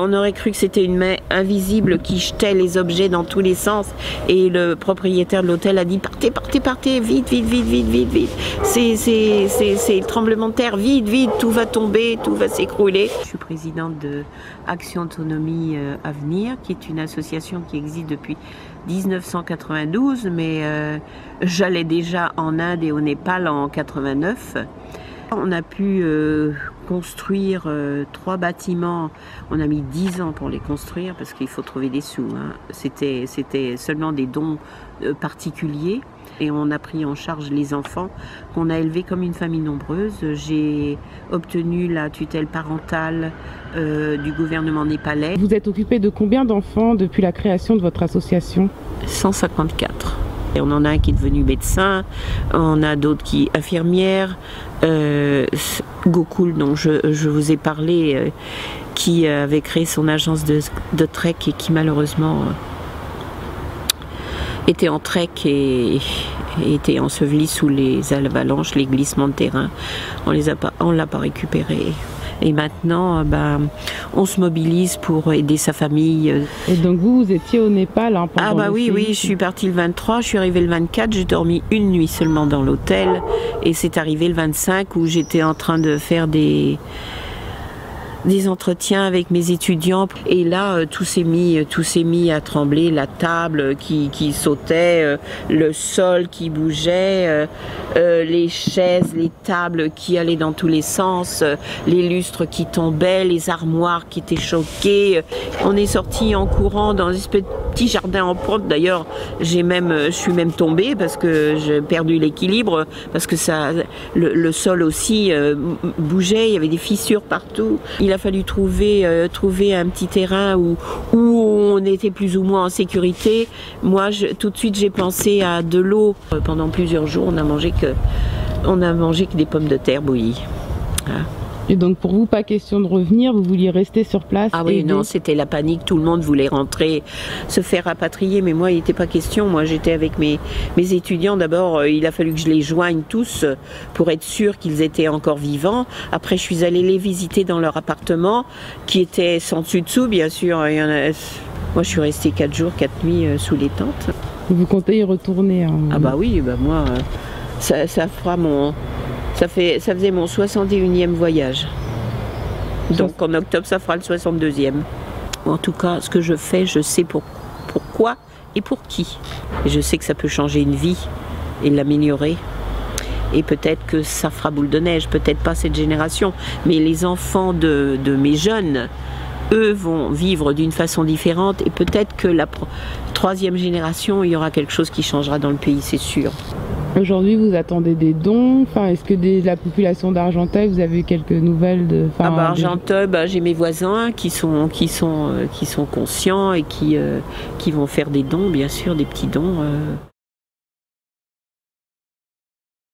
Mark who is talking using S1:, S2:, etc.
S1: On aurait cru que c'était une main invisible qui jetait les objets dans tous les sens et le propriétaire de l'hôtel a dit partez, partez, partez, vite, vite, vite, vite, vite, vite. C'est le tremblement de terre, vite, vite, tout va tomber, tout va s'écrouler. Je suis présidente de Action Autonomie Avenir, qui est une association qui existe depuis 1992, mais j'allais déjà en Inde et au Népal en 89. On a pu construire 3 bâtiments, on a mis 10 ans pour les construire parce qu'il faut trouver des sous, hein. C'était seulement des dons particuliers et on a pris en charge les enfants qu'on a élevés comme une famille nombreuse. J'ai obtenu la tutelle parentale du gouvernement népalais.
S2: Vous êtes occupé de combien d'enfants depuis la création de votre association?
S1: 154. Et on en a un qui est devenu médecin, on a d'autres qui infirmières. Gokul, dont je vous ai parlé, qui avait créé son agence de trek et qui malheureusement était en trek et était enseveli sous les avalanches, les glissements de terrain. On l'a pas récupéré. Et maintenant, on se mobilise pour aider sa famille.
S2: Et donc vous étiez au Népal pendant le
S1: oui, oui, je suis partie le 23, je suis arrivée le 24, j'ai dormi une nuit seulement dans l'hôtel. Et c'est arrivé le 25 où j'étais en train de faire des entretiens avec mes étudiants et là tout s'est mis à trembler, la table qui sautait, le sol qui bougeait, les chaises, les tables qui allaient dans tous les sens, les lustres qui tombaient, les armoires qui étaient choquées. On est sorti en courant dans un espèce de petit jardin en pente. D'ailleurs, je suis même tombée parce que j'ai perdu l'équilibre, parce que le sol aussi bougeait, il y avait des fissures partout. Il a fallu trouver un petit terrain où on était plus ou moins en sécurité. Moi, tout de suite, j'ai pensé à de l'eau. Pendant plusieurs jours, on a mangé que des pommes de terre bouillies. Voilà.
S2: Et donc pour vous, pas question de revenir, vous vouliez rester sur place?
S1: Ah oui, non, c'était la panique, tout le monde voulait rentrer, se faire rapatrier, mais moi il n'était pas question, moi j'étais avec mes étudiants. D'abord il a fallu que je les joigne tous pour être sûr qu'ils étaient encore vivants. Après je suis allée les visiter dans leur appartement, qui était sans dessus-dessous bien sûr. Moi je suis restée 4 jours, 4 nuits sous les tentes.
S2: Vous comptez y retourner?
S1: Ah bah oui, moi ça faisait mon 61e voyage. Donc en octobre, ça fera le 62e. En tout cas, ce que je fais, je sais pourquoi et pour qui. Et je sais que ça peut changer une vie et l'améliorer. Et peut-être que ça fera boule de neige, peut-être pas cette génération, mais les enfants de mes jeunes, eux vont vivre d'une façon différente et peut-être que la 3e génération, il y aura quelque chose qui changera dans le pays, c'est sûr.
S2: Aujourd'hui, vous attendez des dons. Est-ce que de la population d'Argenteuil, vous avez eu quelques nouvelles de...
S1: Argenteuil, j'ai mes voisins qui sont conscients et qui vont faire des dons, bien sûr, des petits dons.